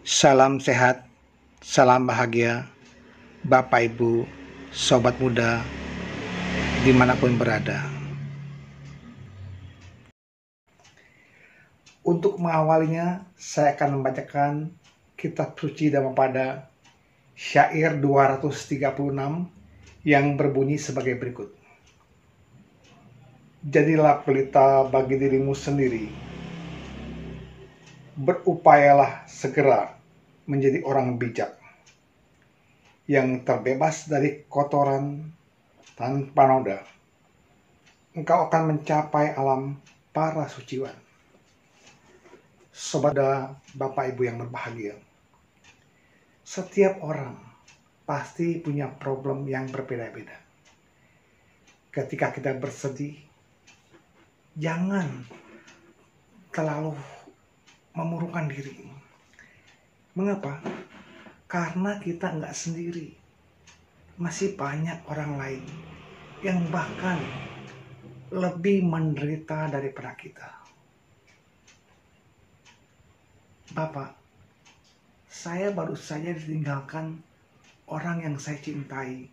Salam sehat, salam bahagia, Bapak Ibu, Sobat Muda, dimanapun berada. Untuk mengawalinya, saya akan membacakan kitab suci Dhammapada syair 236 yang berbunyi sebagai berikut. Jadilah pelita bagi dirimu sendiri. Berupayalah segera menjadi orang bijak yang terbebas dari kotoran tanpa noda. Engkau akan mencapai alam para suciwan. Sobat Bapak Ibu yang berbahagia, setiap orang pasti punya problem yang berbeda-beda. Ketika kita bersedih, jangan terlalu memurungkan diri. Mengapa? Karena kita nggak sendiri. Masih banyak orang lain yang bahkan lebih menderita daripada kita. Bapak, saya baru saja ditinggalkan orang yang saya cintai,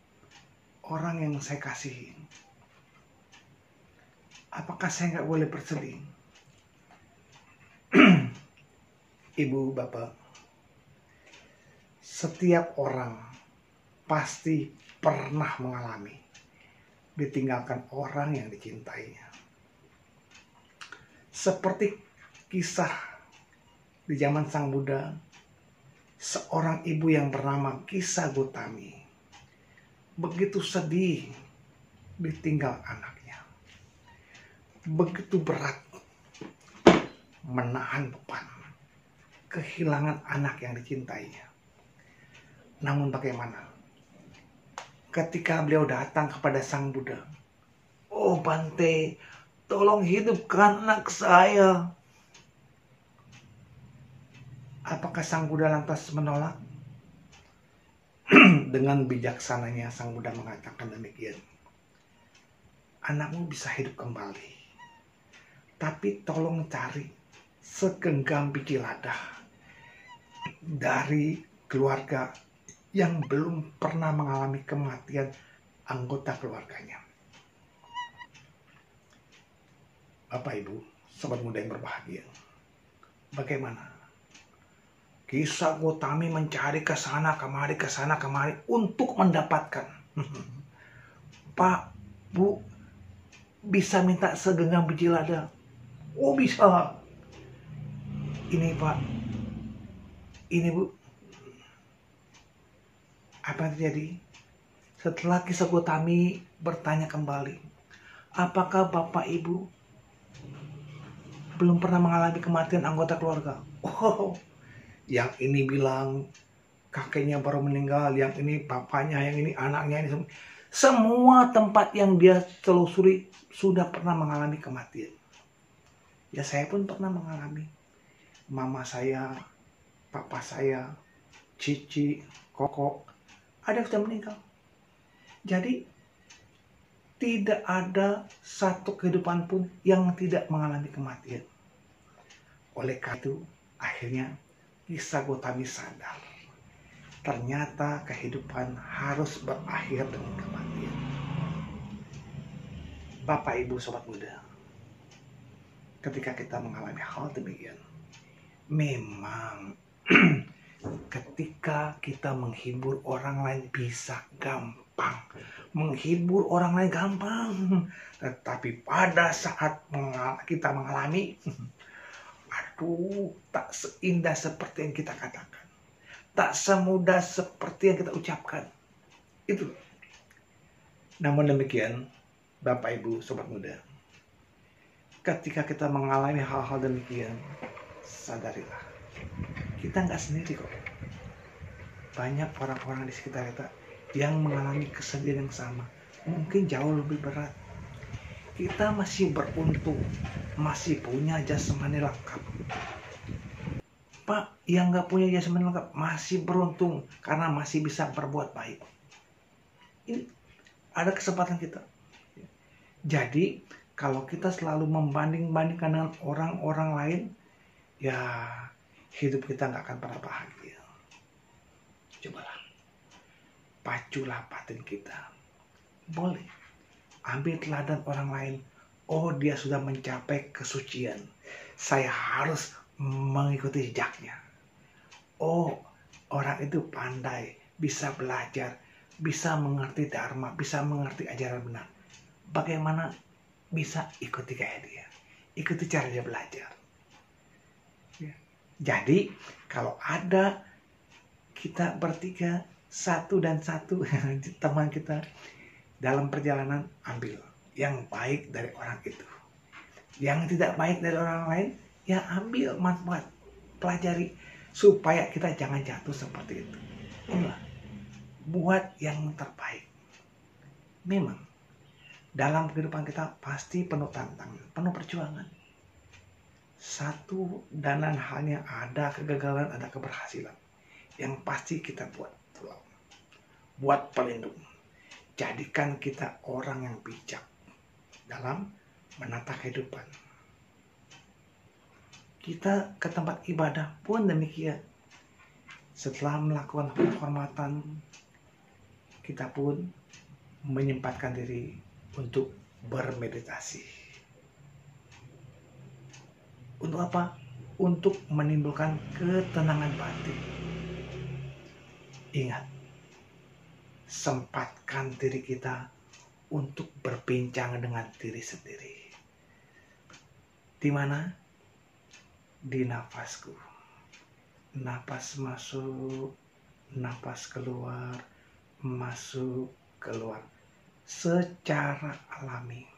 orang yang saya kasihi. Apakah saya nggak boleh bersedih? Ibu, Bapak, setiap orang pasti pernah mengalami ditinggalkan orang yang dicintainya. Seperti kisah di zaman Sang Buddha, seorang ibu yang bernama Kisa Gotami begitu sedih ditinggal anaknya. Begitu berat menahan beban kehilangan anak yang dicintainya. Namun bagaimana? Ketika beliau datang kepada Sang Buddha, "Oh Bante, tolong hidupkan anak saya." Apakah Sang Buddha lantas menolak? Dengan bijaksananya Sang Buddha mengatakan demikian. Anakmu bisa hidup kembali, tapi tolong cari segenggam biji lada dari keluarga yang belum pernah mengalami kematian anggota keluarganya. Bapak Ibu, Sobat Muda yang berbahagia, bagaimana? Kisa Gotami mencari ke sana kemari untuk mendapatkan. Pak, Bu, bisa minta segenggam biji lada? Oh bisa. Ini Pak, ini Bu. Apa yang terjadi? Setelah Kisa Gotami bertanya kembali, apakah Bapak Ibu belum pernah mengalami kematian anggota keluarga? Oh, yang ini bilang kakeknya baru meninggal, yang ini bapaknya, yang ini anaknya, ini semua tempat yang dia telusuri sudah pernah mengalami kematian. Ya saya pun pernah mengalami. Mama saya, papa saya, cici, koko, ada yang sudah meninggal. Jadi tidak ada satu kehidupan pun yang tidak mengalami kematian. Oleh karena itu akhirnya Kisa Gotami sadar, ternyata kehidupan harus berakhir dengan kematian. Bapak Ibu Sobat Muda, ketika kita mengalami hal demikian, memang ketika kita menghibur orang lain bisa gampang, menghibur orang lain gampang, tetapi pada saat kita mengalami, aduh, tak seindah seperti yang kita katakan, tak semudah seperti yang kita ucapkan. Itu. Namun demikian, Bapak Ibu Sobat Muda, ketika kita mengalami hal-hal demikian, sadarilah, kita nggak sendiri kok. Banyak orang-orang di sekitar kita yang mengalami kesedihan yang sama, mungkin jauh lebih berat. Kita masih beruntung, masih punya jasmani lengkap. Pak, yang nggak punya jasmani lengkap masih beruntung karena masih bisa berbuat baik. Ini ada kesempatan kita. Jadi kalau kita selalu membanding-bandingkan dengan orang-orang lain, ya hidup kita nggak akan pernah bahagia. Cobalah, paculah batin kita. Boleh, ambil teladan orang lain. Oh, dia sudah mencapai kesucian, saya harus mengikuti jejaknya. Oh, orang itu pandai, bisa belajar, bisa mengerti dharma, bisa mengerti ajaran benar. Bagaimana bisa ikuti kayak dia? Ikuti cara dia belajar. Ya. Jadi, kalau ada kita bertiga, satu dan satu teman kita dalam perjalanan, ambil yang baik dari orang itu. Yang tidak baik dari orang lain, ya ambil manfaat, pelajari, supaya kita jangan jatuh seperti itu. Inilah, buat yang terbaik. Memang dalam kehidupan kita pasti penuh tantangan, penuh perjuangan. Satu dan lain halnya, ada kegagalan, ada keberhasilan. Yang pasti kita buat pelindung. Jadikan kita orang yang bijak dalam menata kehidupan. Kita ke tempat ibadah pun demikian. Setelah melakukan penghormatan, kita pun menyempatkan diri untuk bermeditasi. Untuk apa? Untuk menimbulkan ketenangan batin. Ingat, sempatkan diri kita untuk berbincang dengan diri sendiri. Di mana? Di nafasku. Napas masuk, napas keluar, masuk, keluar. Secara alami.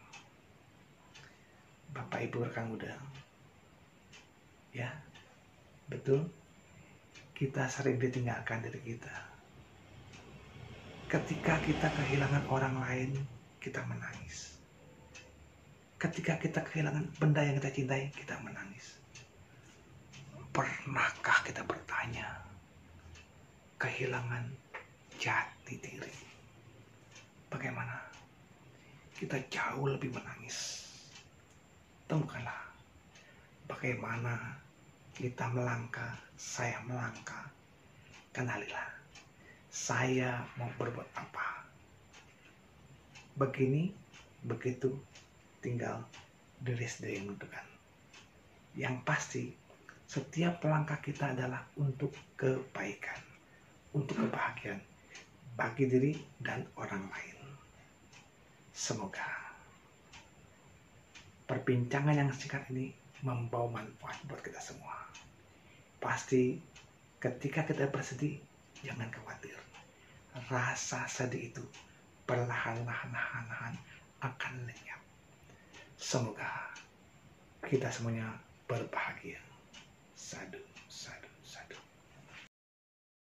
Bapak Ibu rekan muda. Ya, betul. Kita sering ditinggalkan diri kita. Ketika kita kehilangan orang lain, kita menangis. Ketika kita kehilangan benda yang kita cintai, kita menangis. Pernahkah kita bertanya, kehilangan jati diri, bagaimana? Kita jauh lebih menangis. Temukanlah bagaimana kita melangkah, saya melangkah. Kenalilah, saya mau berbuat apa. Begini, begitu, tinggal diri sendiri yang menentukan. Yang pasti, setiap langkah kita adalah untuk kebaikan, untuk kebahagiaan bagi diri dan orang lain. Semoga perbincangan yang singkat ini membawa manfaat buat kita semua. Pasti ketika kita bersedih, jangan khawatir. Rasa sedih itu perlahan-lahan akan lenyap. Semoga kita semuanya berbahagia.